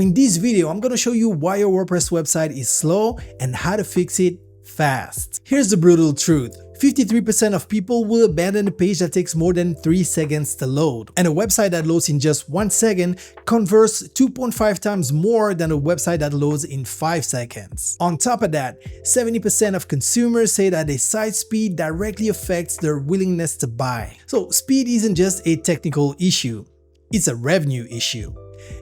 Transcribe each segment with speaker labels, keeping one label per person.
Speaker 1: In this video, I'm going to show you why your WordPress website is slow and how to fix it fast. Here's the brutal truth. 53% of people will abandon a page that takes more than 3 seconds to load. And a website that loads in just 1 second converts 2.5 times more than a website that loads in 5 seconds. On top of that, 70% of consumers say that a site speed directly affects their willingness to buy. So speed isn't just a technical issue, it's a revenue issue.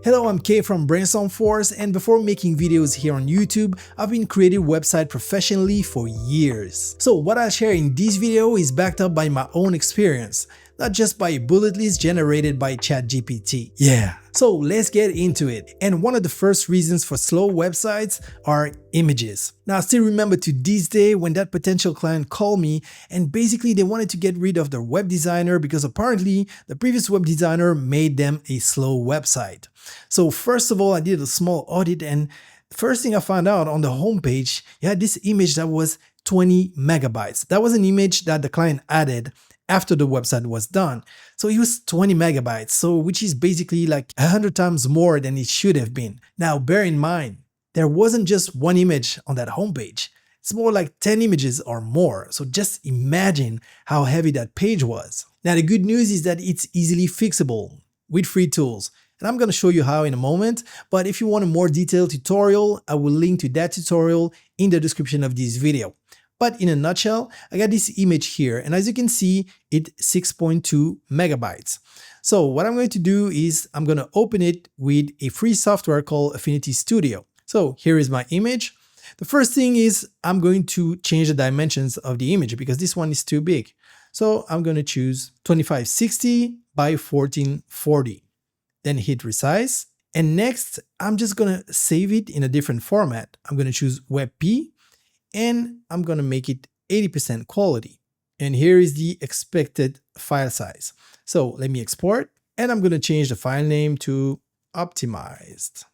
Speaker 1: Hello, I'm Kay from Brainstorm Force, and before making videos here on YouTube, I've been creating websites professionally for years. So what I share in this video is backed up by my own experience, not just by a bullet list generated by ChatGPT. Yeah. So let's get into it. And one of the first reasons for slow websites are images. Now I still remember to this day when that potential client called me and basically they wanted to get rid of their web designer because apparently the previous web designer made them a slow website. So first of all, I did a small audit, and first thing I found out on the homepage, you had this image that was 20 megabytes. That was an image that the client added after the website was done. So it was 20 megabytes, so which is basically like 100 times more than it should have been. Now bear in mind, there wasn't just one image on that homepage. It's more like 10 images or more. So just imagine how heavy that page was. Now the good news is that it's easily fixable with free tools. And I'm going to show you how in a moment, but if you want a more detailed tutorial, I will link to that tutorial in the description of this video. But in a nutshell, I got this image here, and as you can see, it's 6.2 megabytes. So what I'm going to do is I'm going to open it with a free software called Affinity Studio. So here is my image. The first thing is I'm going to change the dimensions of the image because this one is too big. So I'm going to choose 2560 by 1440. Then hit resize. And next, I'm just going to save it in a different format. I'm going to choose WebP. And I'm going to make it 80% quality. And here is the expected file size. So let me export, and I'm going to change the file name to optimized.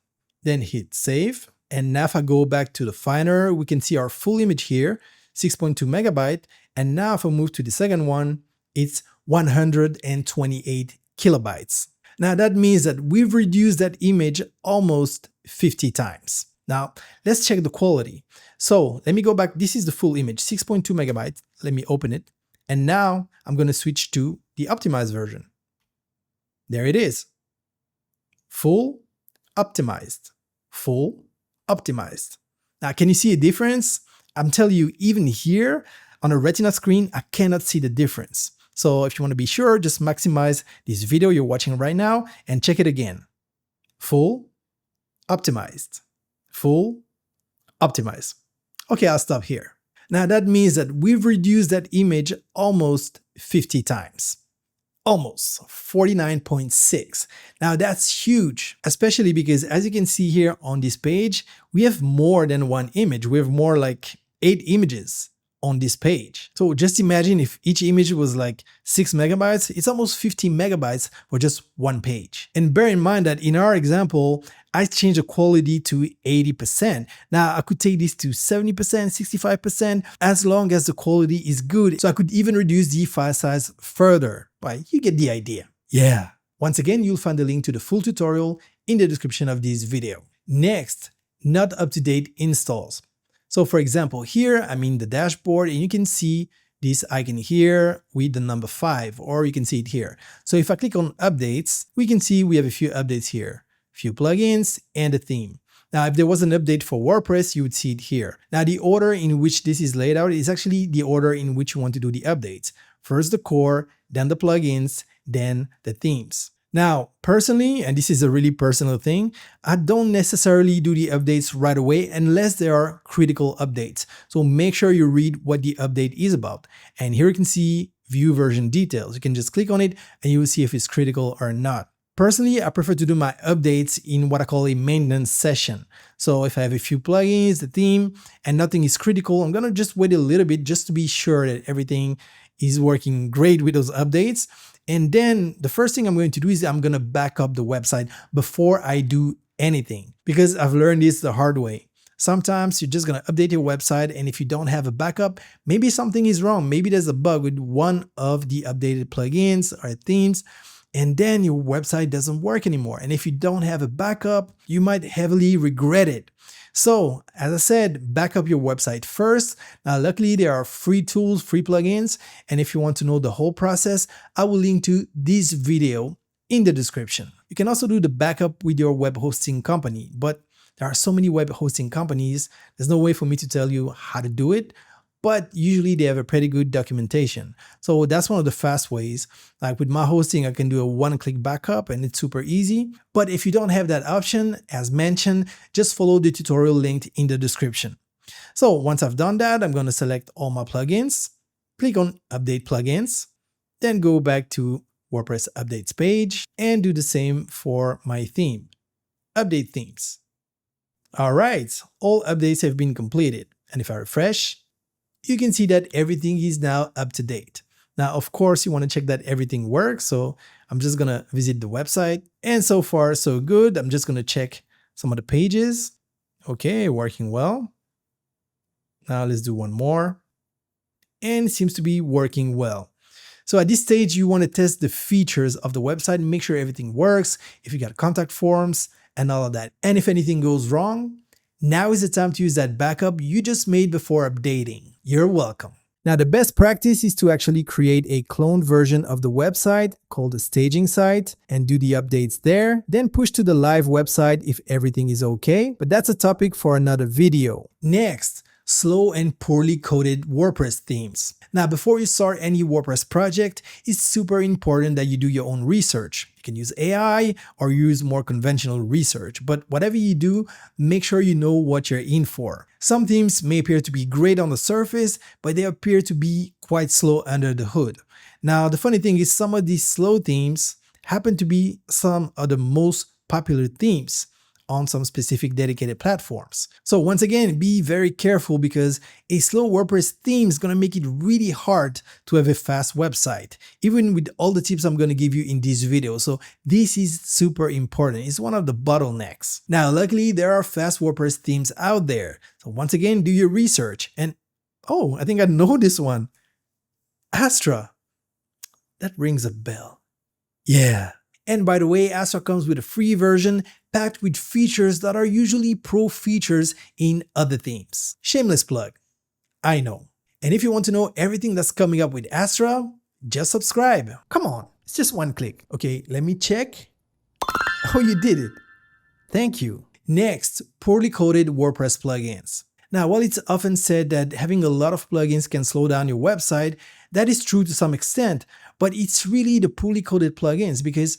Speaker 1: Then hit save. And now if I go back to the Finder, we can see our full image here, 6.2 megabyte. And now if I move to the second one, it's 128 kilobytes. Now that means that we've reduced that image almost 50 times. Now, let's check the quality. So let me go back. This is the full image, 6.2 megabytes. Let me open it. And now I'm going to switch to the optimized version. There it is. Full, optimized, full, optimized. Now, can you see a difference? I'm telling you, even here on a Retina screen, I cannot see the difference. So if you want to be sure, just maximize this video you're watching right now and check it again. Full, optimized. Full, optimize. Okay, I'll stop here. Now that means that we've reduced that image almost 50 times. Almost 49.6. Now that's huge, especially because as you can see here on this page, we have more than one image. We have more like 8 images on this page. So just imagine if each image was like 6 megabytes, it's almost 50 megabytes for just one page. And bear in mind that in our example, I changed the quality to 80%. Now I could take this to 70%, 65%, as long as the quality is good. So I could even reduce the file size further, but you get the idea. Yeah. Once again, you'll find the link to the full tutorial in the description of this video. Next, not up-to-date installs. So for example, here I'm in the dashboard and you can see this icon here with the number 5, or you can see it here. So if I click on updates, we can see we have a few updates here, few plugins and a theme. Now, if there was an update for WordPress, you would see it here. Now, the order in which this is laid out is actually the order in which you want to do the updates. First the core, then the plugins, then the themes. Now, personally, and this is a really personal thing, I don't necessarily do the updates right away unless there are critical updates. So make sure you read what the update is about. And here you can see view version details. You can just click on it and you will see if it's critical or not. Personally, I prefer to do my updates in what I call a maintenance session. So if I have a few plugins, the theme, and nothing is critical, I'm going to just wait a little bit just to be sure that everything is working great with those updates. And then the first thing I'm going to do is I'm going to back up the website before I do anything, because I've learned this the hard way. Sometimes you're just going to update your website, and if you don't have a backup, maybe something is wrong. Maybe there's a bug with one of the updated plugins or themes, and then your website doesn't work anymore. And if you don't have a backup, you might heavily regret it. So as I said, back up your website first. Now, luckily there are free tools, free plugins. And if you want to know the whole process, I will link to this video in the description. You can also do the backup with your web hosting company, but there are so many web hosting companies. There's no way for me to tell you how to do it, but usually they have a pretty good documentation. So that's one of the fast ways. Like with my hosting, I can do a one-click backup and it's super easy. But if you don't have that option, as mentioned, just follow the tutorial linked in the description. So once I've done that, I'm going to select all my plugins, click on Update Plugins, then go back to WordPress Updates page and do the same for my theme. Update themes. All right, all updates have been completed. And if I refresh, you can see that everything is now up to date. Now, of course, you want to check that everything works. So I'm just going to visit the website. And so far, so good. I'm just going to check some of the pages. Okay, working well. Now let's do one more. And it seems to be working well. So at this stage, you want to test the features of the website and make sure everything works. If you got contact forms and all of that. And if anything goes wrong, now is the time to use that backup you just made before updating. You're welcome. Now, the best practice is to actually create a cloned version of the website called a staging site and do the updates there, then push to the live website if everything is okay. But that's a topic for another video. Next, slow and poorly coded WordPress themes. Now, before you start any WordPress project, it's super important that you do your own research. You can use AI or use more conventional research, but whatever you do, make sure you know what you're in for. Some themes may appear to be great on the surface, but they appear to be quite slow under the hood. Now, the funny thing is some of these slow themes happen to be some of the most popular themes on some specific dedicated platforms. So once again, be very careful because a slow WordPress theme is going to make it really hard to have a fast website, even with all the tips I'm going to give you in this video. So this is super important. It's one of the bottlenecks. Now, luckily, there are fast WordPress themes out there. So once again, do your research. And oh, I think I know this one. Astra. That rings a bell. Yeah. And by the way, Astra comes with a free version packed with features that are usually pro features in other themes. Shameless plug. I know. And if you want to know everything that's coming up with Astra, just subscribe. Come on, it's just one click. Okay, let me check. Oh, you did it. Thank you. Next, poorly coded WordPress plugins. Now, while it's often said that having a lot of plugins can slow down your website, that is true to some extent, but it's really the poorly coded plugins, because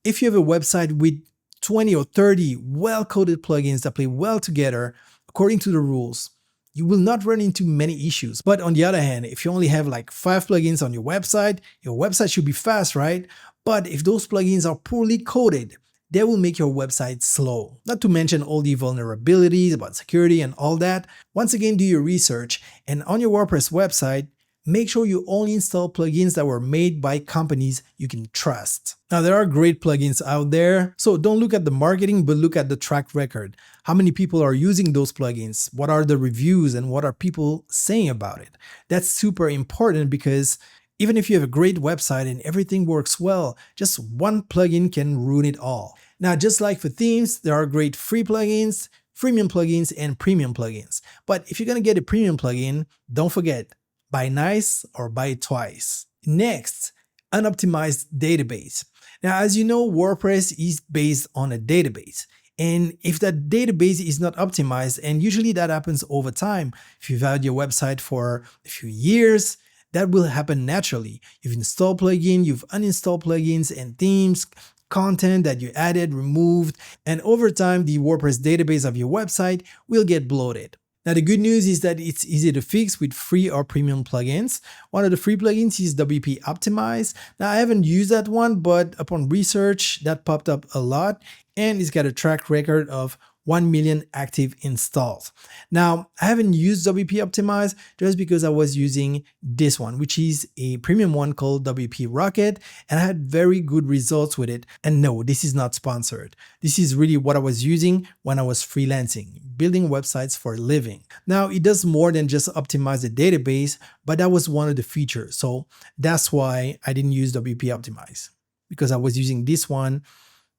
Speaker 1: if you have a website with 20 or 30 well-coded plugins that play well together, according to the rules, you will not run into many issues. But on the other hand, if you only have like 5 plugins on your website should be fast, right? But if those plugins are poorly coded, they will make your website slow. Not to mention all the vulnerabilities about security and all that. Once again, do your research, and on your WordPress website, make sure you only install plugins that were made by companies you can trust. Now, there are great plugins out there, so don't look at the marketing, but look at the track record. How many people are using those plugins? What are the reviews and what are people saying about it? That's super important, because even if you have a great website and everything works well, just one plugin can ruin it all. Now, just like for themes, there are great free plugins, freemium plugins, and premium plugins. But if you're going to get a premium plugin, don't forget, buy nice or buy twice. Next, unoptimized database. Now, as you know, WordPress is based on a database. And if that database is not optimized, and usually that happens over time, if you've had your website for a few years, that will happen naturally. You've installed plugins, you've uninstalled plugins and themes, content that you added, removed, and over time, the WordPress database of your website will get bloated. Now, the good news is that it's easy to fix with free or premium plugins. One of the free plugins is WP Optimize. Now, I haven't used that one, but upon research, that popped up a lot, and it's got a track record of 1 million active installs. Now, I haven't used WP Optimize just because I was using this one, which is a premium one called WP Rocket, and I had very good results with it. And no, this is not sponsored. This is really what I was using when I was freelancing, building websites for a living. Now, it does more than just optimize the database, but that was one of the features. So that's why I didn't use WP Optimize. because I was using this one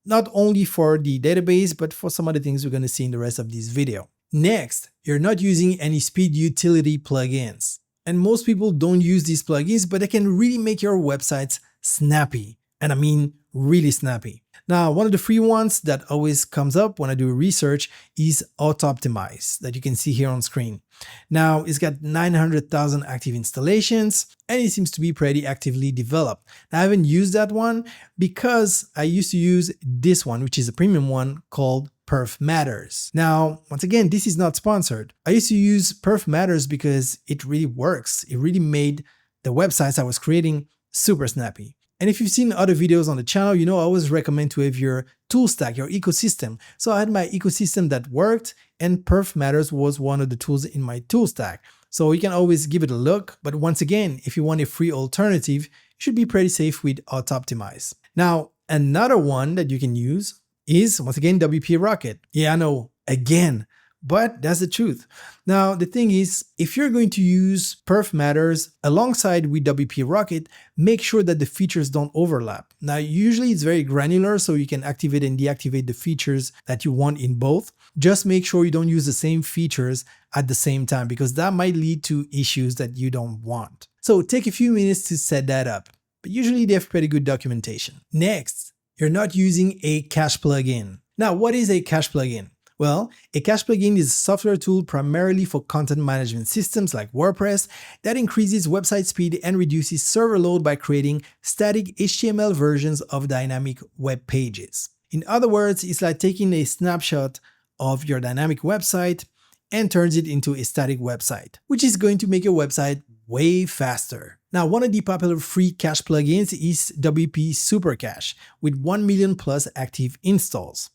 Speaker 1: not only for the database, but for some other things we're going to see in the rest of this video. Next, you're not using any speed utility plugins. And most people don't use these plugins, but they can really make your websites snappy. And I mean really snappy. Now, one of the free ones that always comes up when I do research is Auto-Optimize that you can see here on screen. Now, it's got 900,000 active installations and it seems to be pretty actively developed. Now, I haven't used that one because I used to use this one, which is a premium one called Perf Matters. Now, once again, this is not sponsored. I used to use Perf Matters because it really works. It really made the websites I was creating super snappy. And if you've seen other videos on the channel, you know I always recommend to have your tool stack, your ecosystem. So I had my ecosystem that worked, and Perf Matters was one of the tools in my tool stack. So you can always give it a look. But once again, if you want a free alternative, you should be pretty safe with Auto-Optimize. Now, another one that you can use is, once again, WP Rocket. Yeah, I know, again, but that's the truth. Now, the thing is, if you're going to use Perf Matters alongside with WP Rocket, make sure that the features don't overlap. Now, usually it's very granular, so you can activate and deactivate the features that you want in both. Just make sure you don't use the same features at the same time, because that might lead to issues that you don't want. So take a few minutes to set that up, but usually they have pretty good documentation. Next, you're not using a cache plugin. Now, what is a cache plugin? Well, a cache plugin is a software tool primarily for content management systems like WordPress that increases website speed and reduces server load by creating static HTML versions of dynamic web pages. In other words, it's like taking a snapshot of your dynamic website and turns it into a static website, which is going to make your website way faster. Now, one of the popular free cache plugins is WP Super Cache with 1 million plus active installs.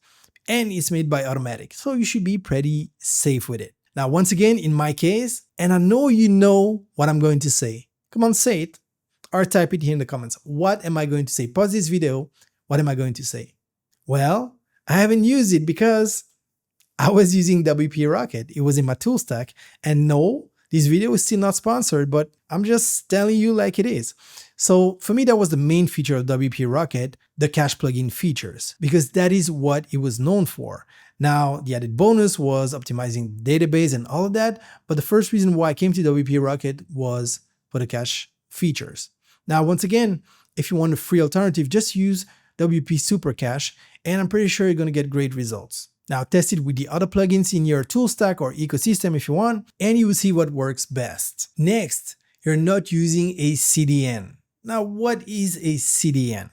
Speaker 1: And it's made by Automatic, so you should be pretty safe with it. Now, once again, in my case, and I know you know what I'm going to say. Come on, say it, or type it here in the comments. What am I going to say? Pause this video. What am I going to say? Well, I haven't used it because I was using WP Rocket. It was in my tool stack. And no, this video is still not sponsored, but I'm just telling you like it is. So for me, that was the main feature of WP Rocket, the cache plugin features, because that is what it was known for. Now, the added bonus was optimizing the database and all of that, but the first reason why I came to WP Rocket was for the cache features. Now, once again, if you want a free alternative, just use WP Super Cache, and I'm pretty sure you're going to get great results. Now, test it with the other plugins in your tool stack or ecosystem if you want, and you will see what works best. Next, you're not using a CDN. Now, what is a CDN?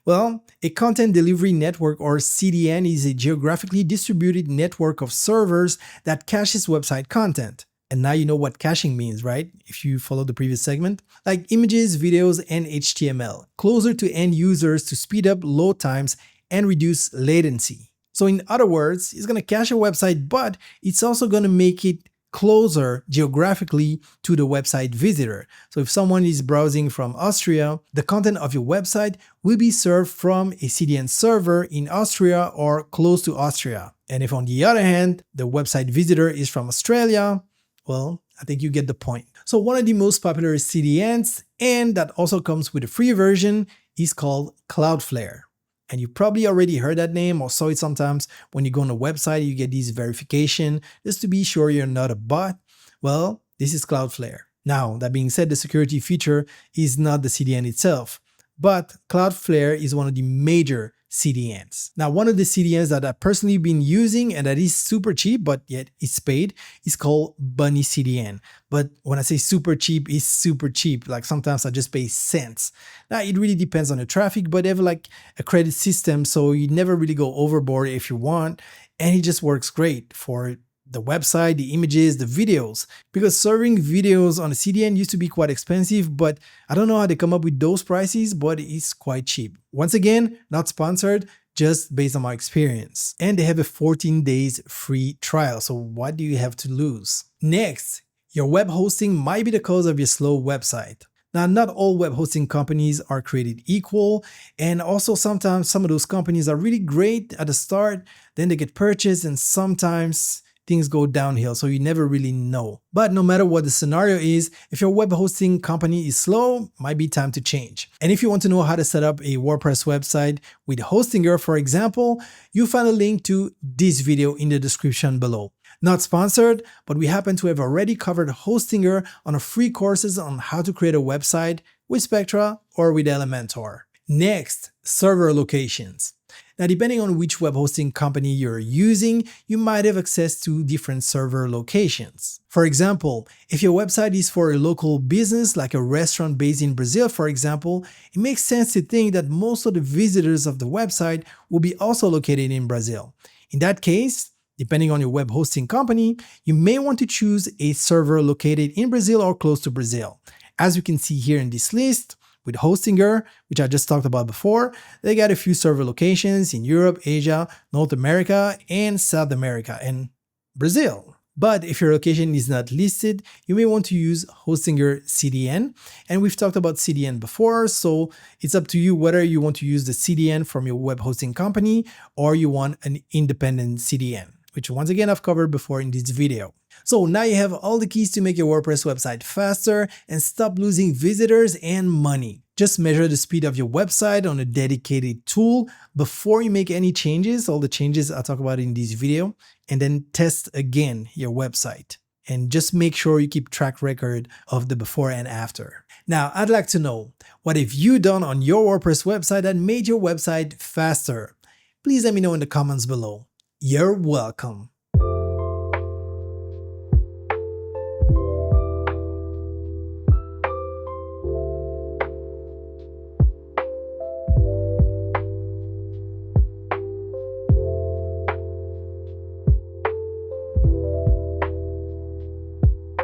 Speaker 1: Well, a content delivery network, or CDN, is a geographically distributed network of servers that caches website content. And now you know what caching means, right? If you follow the previous segment, like images, videos, and HTML, closer to end users to speed up load times and reduce latency. So in other words, it's going to cache a website, but it's also going to make it closer geographically to the website visitor. So if someone is browsing from Austria, the content of your website will be served from a CDN server in Austria or close to Austria. And if on the other hand, the website visitor is from Australia, well, I think you get the point. So one of the most popular CDNs, and that also comes with a free version, is called Cloudflare. And you probably already heard that name or saw it sometimes when you go on a website, you get these verification just to be sure you're not a bot. Well, this is Cloudflare. Now, that being said, the security feature is not the CDN itself, but Cloudflare is one of the major CDNs. Now, one of the CDNs that I've personally been using and that is super cheap, but yet it's paid, is called Bunny CDN. But when I say super cheap, it's super cheap. Like sometimes I just pay cents. Now, it really depends on the traffic, but they have like a credit system, so you never really go overboard if you want. And it just works great for the website, the images, the videos, because serving videos on a CDN used to be quite expensive, but I don't know how they come up with those prices, but it's quite cheap. Once again, not sponsored, just based on my experience. And they have a 14 days free trial, so what do you have to lose? Next, your web hosting might be the cause of your slow website. Now, not all web hosting companies are created equal, and also sometimes some of those companies are really great at the start, then they get purchased, and sometimes things go downhill, so you never really know. But no matter what the scenario is, if your web hosting company is slow, might be time to change. And if you want to know how to set up a WordPress website with Hostinger, for example, you'll find a link to this video in the description below. Not sponsored, but we happen to have already covered Hostinger on our free courses on how to create a website with Spectra or with Elementor. Next, server locations. Now, depending on which web hosting company you're using, you might have access to different server locations. For example, if your website is for a local business, like a restaurant based in Brazil, for example, it makes sense to think that most of the visitors of the website will be also located in Brazil. In that case, depending on your web hosting company, you may want to choose a server located in Brazil or close to Brazil. As you can see here in this list, with Hostinger, which I just talked about before, they got a few server locations in Europe, Asia, North America, and South America, and Brazil. But if your location is not listed, you may want to use Hostinger CDN. And we've talked about CDN before, so it's up to you whether you want to use the CDN from your web hosting company or you want an independent CDN, which once again I've covered before in this video. So now you have all the keys to make your WordPress website faster and stop losing visitors and money. Just measure the speed of your website on a dedicated tool before you make any changes, all the changes I'll talk about in this video, and then test again your website. And just make sure you keep track record of the before and after. Now, I'd like to know, what have you done on your WordPress website that made your website faster? Please let me know in the comments below. You're welcome.